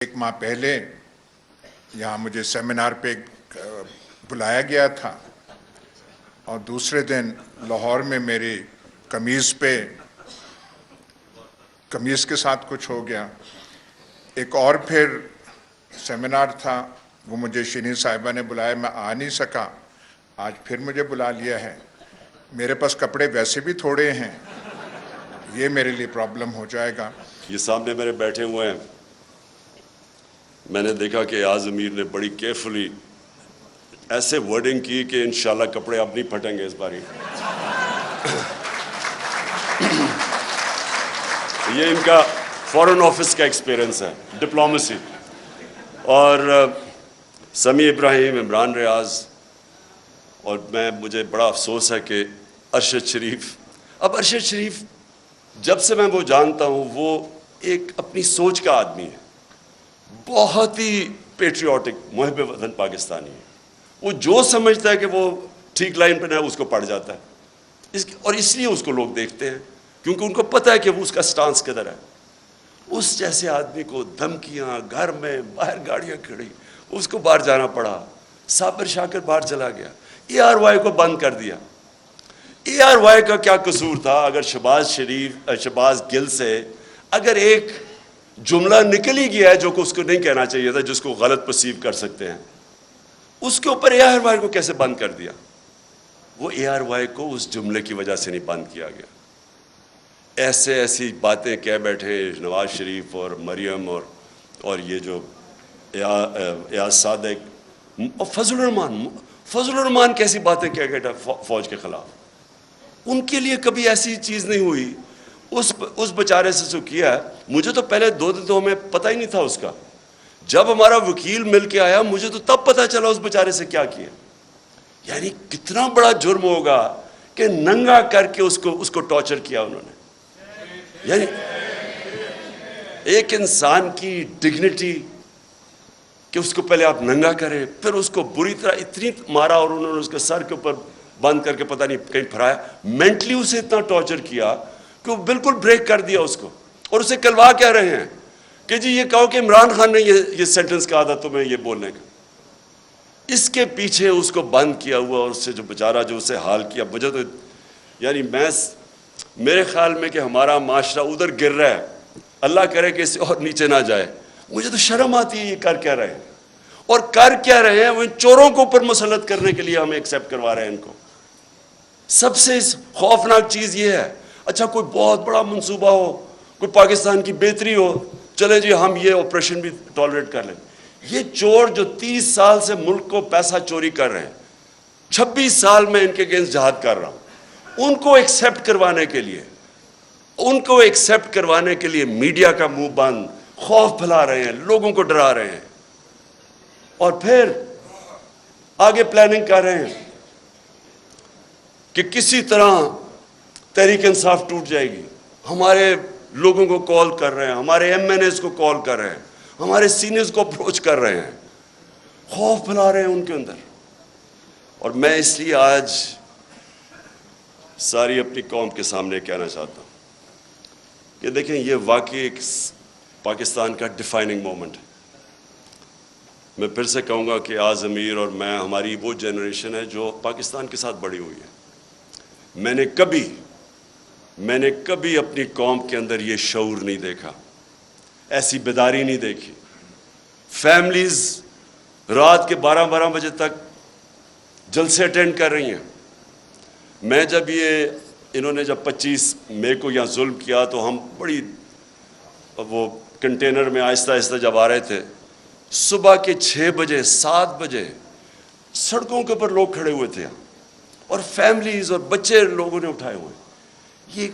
एक माह पहले यहाँ मुझे सेमिनार पे बुलाया गया था और दूसरे दिन लाहौर में मेरी कमीज़ के साथ कुछ हो गया। एक और फिर सेमिनार था, वो मुझे शिनी साहिबा ने बुलाया, मैं आ नहीं सका। आज फिर मुझे बुला लिया है। मेरे पास कपड़े वैसे भी थोड़े हैं, ये मेरे लिए प्रॉब्लम हो जाएगा। ये सामने मेरे बैठे हुए हैं, मैंने देखा कि एयाज अमीर ने बड़ी केयरफुली ऐसे वर्डिंग की कि इंशाल्लाह कपड़े अब नहीं फटेंगे इस बारी। ये इनका फॉरेन ऑफिस का एक्सपीरियंस है, डिप्लोमेसी। और समी इब्राहिम, इमरान रियाज और मुझे बड़ा अफसोस है कि अरशद शरीफ जब से मैं वो जानता हूँ, वो एक अपनी सोच का आदमी है, बहुत ही पेट्रियाटिक, मुहिब वतन पाकिस्तानी है। वो जो समझता है कि वो ठीक लाइन पर है, उसको पड़ जाता है। और इसलिए उसको लोग देखते हैं, क्योंकि उनको पता है कि वो उसका स्टांस किधर है। उस जैसे आदमी को धमकियाँ, घर में बाहर गाड़ियाँ खड़ी, उसको बाहर जाना पड़ा। साबिर शाकिर बाहर चला गया, ARY को बंद कर दिया। ARY का क्या कसूर था? अगर शहबाज गिल से अगर एक जुमला निकल ही गया है जो कि उसको नहीं कहना चाहिए था, जिसको गलत परसीव कर सकते हैं, उसके ऊपर ARY को कैसे बंद कर दिया? वो ARY को उस जुमले की वजह से नहीं बंद किया गया। ऐसी बातें कह बैठे नवाज शरीफ और मरियम और ये जो एयाज सादिक और फजल रहमान कैसी बातें कह गए फौज के खिलाफ। उनके लिए कभी ऐसी चीज़ नहीं हुई। उस बेचारे से जो किया है, मुझे तो पहले 2 दिन तो हमें पता ही नहीं था उसका। जब हमारा वकील मिल के आया, मुझे तो तब पता चला उस बेचारे से क्या किया। यानी कितना बड़ा जुर्म होगा कि नंगा करके उसको टॉर्चर किया उन्होंने। यानी एक इंसान की डिग्निटी कि उसको पहले आप नंगा करें, फिर उसको बुरी तरह इतनी मारा और उन्होंने उसके सर के ऊपर बंद करके पता नहीं कहीं फराया। मेंटली उसे इतना टॉर्चर किया कि वो बिल्कुल ब्रेक कर दिया उसको। और उसे कलवा क्या रहे हैं कि जी ये कहो कि इमरान खान ने ये सेंटेंस कहा था तुम्हें ये बोलने का। इसके पीछे उसको बंद किया हुआ और उससे जो बेचारा जो उसे हाल किया, मुझे तो यानी मेरे ख्याल में कि हमारा माशरा उधर गिर रहा है, अल्लाह करे कि इससे और नीचे ना जाए। मुझे तो शर्म आती है ये कर क्या रहे हैं। और कर क्या रहे हैं, वो इन चोरों को ऊपर मुसल्लत करने के लिए हमें एक्सेप्ट करवा रहे हैं इनको। सबसे खौफनाक चीज़ ये है, अच्छा कोई बहुत बड़ा मंसूबा हो, कोई पाकिस्तान की बेहतरी हो, चले जी हम ये ऑपरेशन भी टॉलरेट कर लें। ये चोर जो 30 साल से मुल्क को पैसा चोरी कर रहे हैं, 26 साल में इनके अगेंस्ट जहाद कर रहा हूं, उनको एक्सेप्ट करवाने के लिए मीडिया का मुंह बंद, खौफ फैला रहे हैं, लोगों को डरा रहे हैं और फिर आगे प्लानिंग कर रहे हैं कि किसी तरह तहरीक इंसाफ टूट जाएगी। हमारे लोगों को कॉल कर रहे हैं, हमारे MNAs को कॉल कर रहे हैं, हमारे सीनियर्स को अप्रोच कर रहे हैं, खौफ फैला रहे हैं उनके अंदर। और मैं इसलिए आज सारी अपनी कौम के सामने कहना चाहता हूँ कि देखें, ये वाकई एक पाकिस्तान का डिफाइनिंग मोमेंट है। मैं फिर से कहूँगा कि एयाज अमीर और मैं, हमारी वो जनरेशन है जो पाकिस्तान के साथ बड़ी हुई है। मैंने कभी अपनी कौम के अंदर ये शऊर नहीं देखा, ऐसी बेदारी नहीं देखी। फैमिलीज रात के 12-12 बजे तक जलसे अटेंड कर रही हैं। मैं जब इन्होंने जब 25 मई को यहाँ जुल्म किया, तो हम बड़ी वो कंटेनर में आहिस्ता आहिस्ता जब आ रहे थे, सुबह के 6 बजे 7 बजे सड़कों के ऊपर लोग खड़े हुए थे और फैमिलीज और बच्चे लोगों ने उठाए हुए। ये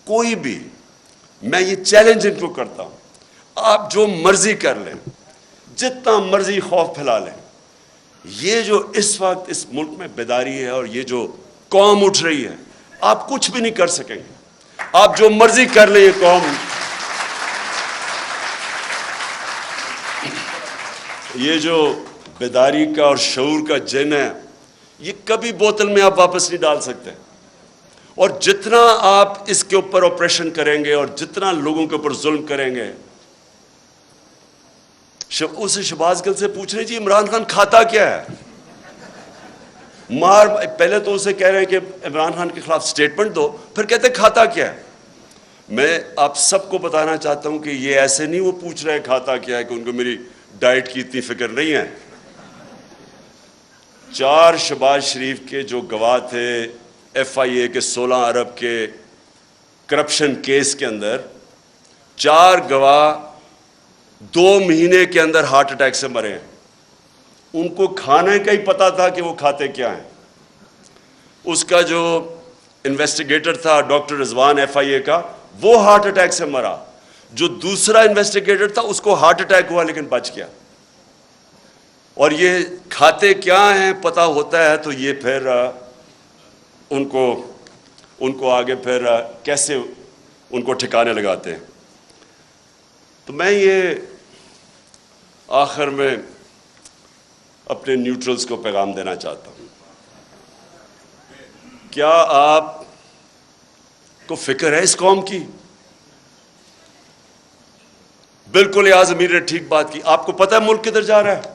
कोई भी, मैं ये चैलेंज इनको करता हूँ, आप जो मर्जी कर लें, जितना मर्जी खौफ फैला लें, ये जो इस वक्त इस मुल्क में बेदारी है और ये जो कौम उठ रही है, आप कुछ भी नहीं कर सकेंगे। आप जो मर्जी कर लें, ये कौम, ये जो बेदारी का और शऊर का जिन है, ये कभी बोतल में आप वापस नहीं डाल सकते। और जितना आप इसके ऊपर ऑपरेशन करेंगे और जितना लोगों के ऊपर जुल्म करेंगे, اسے شہباز گل سے پوچھ رہے جی عمران خان کھاتا کیا ہے. پہلے تو اسے کہہ رہے ہیں کہ عمران خان کے خلاف سٹیٹمنٹ دو, پھر کہتے کھاتا کیا ہے. میں آپ سب کو بتانا چاہتا ہوں کہ یہ ایسے نہیں وہ پوچھ رہے ہیں کھاتا کیا ہے کہ ان کو میری ڈائٹ کی اتنی فکر نہیں ہے. 4 شہباز شریف کے جو گواہ تھے FIA کے 16 ارب کے کرپشن کیس کے اندر, 4 گواہ 2 مہینے کے اندر ہارٹ اٹیک سے مرے ہیں. ان کو کھانے کا ہی پتا تھا کہ وہ کھاتے کیا ہیں. اس کا جو انویسٹیگیٹر تھا ڈاکٹر رضوان FIA کا, وہ ہارٹ اٹیک سے مرا. جو دوسرا انویسٹیگیٹر تھا اس کو ہارٹ اٹیک ہوا لیکن بچ گیا. اور یہ کھاتے کیا ہیں پتا ہوتا ہے تو یہ پھر ان کو آگے پھر کیسے ان کو ٹھکانے لگاتے ہیں. تو میں یہ آخر میں اپنے نیوٹرلز کو پیغام دینا چاہتا ہوں. کیا آپ کو فکر ہے اس قوم کی؟ بالکل ایاز امیر نے ٹھیک بات کی. آپ کو پتہ ہے ملک کدھر جا رہا ہے؟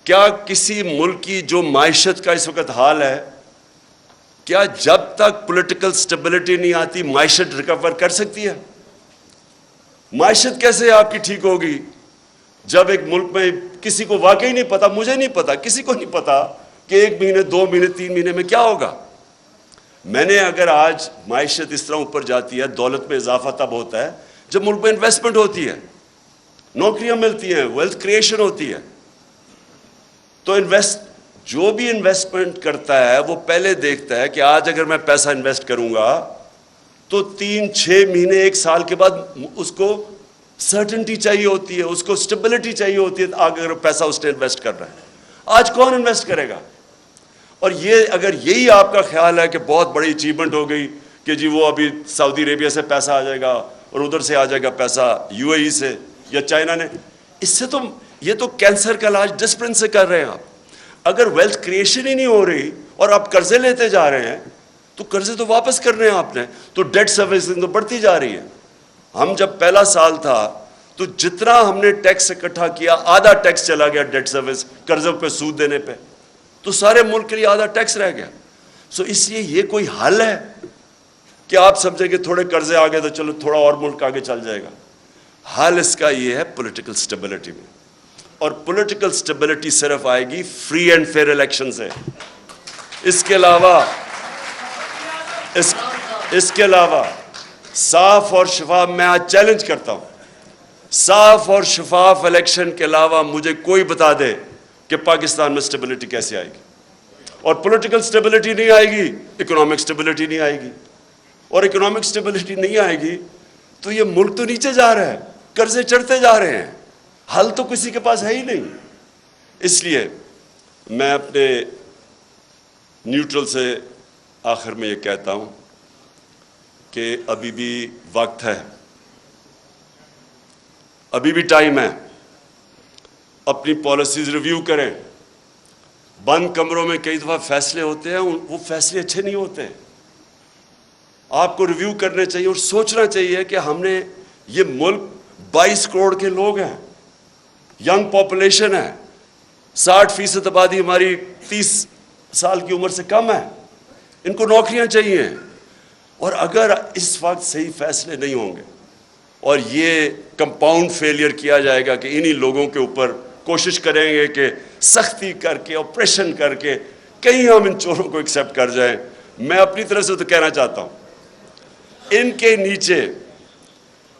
کیا کسی ملک کی جو معیشت کا اس وقت حال ہے, کیا جب تک پولیٹیکل سٹیبلٹی نہیں آتی معیشت ریکور کر سکتی ہے؟ معیشت کیسے آپ کی ٹھیک ہوگی جب ایک ملک میں کسی کو واقعی نہیں پتا, مجھے نہیں پتا, کسی کو نہیں پتا کہ 1 مہینے 2 مہینے 3 مہینے میں کیا ہوگا. میں نے اگر آج معیشت اس طرح اوپر جاتی ہے, دولت میں اضافہ تب ہوتا ہے جب ملک میں انویسٹمنٹ ہوتی ہے, نوکریاں ملتی ہیں, ویلتھ کریشن ہوتی ہے. تو جو بھی انویسٹمنٹ کرتا ہے وہ پہلے دیکھتا ہے کہ آج اگر میں پیسہ انویسٹ کروں گا تو 3-6 مہینے 1 سال کے بعد اس کو سرٹنٹی چاہیے ہوتی ہے, اس کو سٹیبلٹی چاہیے ہوتی ہے اگر پیسہ اس نے انویسٹ کر رہا ہے. آج کون انویسٹ کرے گا؟ اور یہ اگر یہی آپ کا خیال ہے کہ بہت بڑی اچیومنٹ ہو گئی کہ جی وہ ابھی سعودی عربیہ سے پیسہ آ جائے گا اور ادھر سے آ جائے گا پیسہ UAE سے یا چائنا نے, اس سے تو یہ تو کینسر کا علاج ڈسپلن سے کر رہے ہیں آپ. اگر ویلتھ کریشن ہی نہیں ہو رہی اور آپ قرضے لیتے جا رہے ہیں تو قرضے تو واپس کرنے ہیں آپ نے, تو ڈیٹ سروسنگ تو بڑھتی جا رہی ہے. ہم جب پہلا سال تھا تو جتنا ہم نے ٹیکس اکٹھا کیا آدھا ٹیکس چلا گیا ڈیٹ سروس, قرضوں پہ سود دینے پہ, تو سارے ملک کے لیے آدھا ٹیکس رہ گیا. سو اس لیے یہ کوئی حل ہے کہ آپ سمجھیں کہ تھوڑے قرضے آ گئے تو چلو تھوڑا اور ملک آگے چل جائے گا؟ حل اس کا یہ ہے پولیٹیکل سٹیبلٹی میں, اور پولیٹیکل سٹیبلٹی صرف آئے گی فری اینڈ فیئر الیکشن سے. اس کے علاوہ صاف اور شفاف, میں آج چیلنج کرتا ہوں, صاف اور شفاف الیکشن کے علاوہ مجھے کوئی بتا دے کہ پاکستان میں سٹیبلٹی کیسے آئے گی. اور پولیٹیکل سٹیبلٹی نہیں آئے گی, اکنامک سٹیبلٹی نہیں آئے گی, اور اکنامک سٹیبلٹی نہیں آئے گی تو یہ ملک تو نیچے جا رہا ہے, قرضے چڑھتے جا رہے ہیں, حل تو کسی کے پاس ہے ہی نہیں. اس لیے میں اپنے نیوٹرل سے آخر میں یہ کہتا ہوں کہ ابھی بھی وقت ہے, ابھی بھی ٹائم ہے, اپنی پالیسیز ریویو کریں. بند کمروں میں کئی دفعہ فیصلے ہوتے ہیں, وہ فیصلے اچھے نہیں ہوتے. آپ کو ریویو کرنے چاہیے اور سوچنا چاہیے کہ ہم نے, یہ ملک 22 کروڑ کے لوگ ہیں, ینگ پاپولیشن ہے, 60% آبادی ہماری 30 سال کی عمر سے کم ہے, ان کو نوکریاں چاہیے. اور اگر اس وقت صحیح فیصلے نہیں ہوں گے اور یہ کمپاؤنڈ فیلئر کیا جائے گا کہ انہی لوگوں کے اوپر کوشش کریں گے کہ سختی کر کے آپریشن کر کے کہیں ہم ان چوروں کو ایکسیپٹ کر جائیں. میں اپنی طرف سے تو کہنا چاہتا ہوں ان کے نیچے,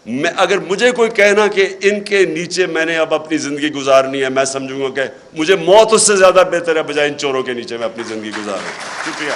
میں اگر مجھے کوئی کہنا کہ ان کے نیچے میں نے اب اپنی زندگی گزارنی ہے, میں سمجھوں گا کہ مجھے موت اس سے زیادہ بہتر ہے بجائے ان چوروں کے نیچے میں اپنی زندگی گزاروں. شکریہ.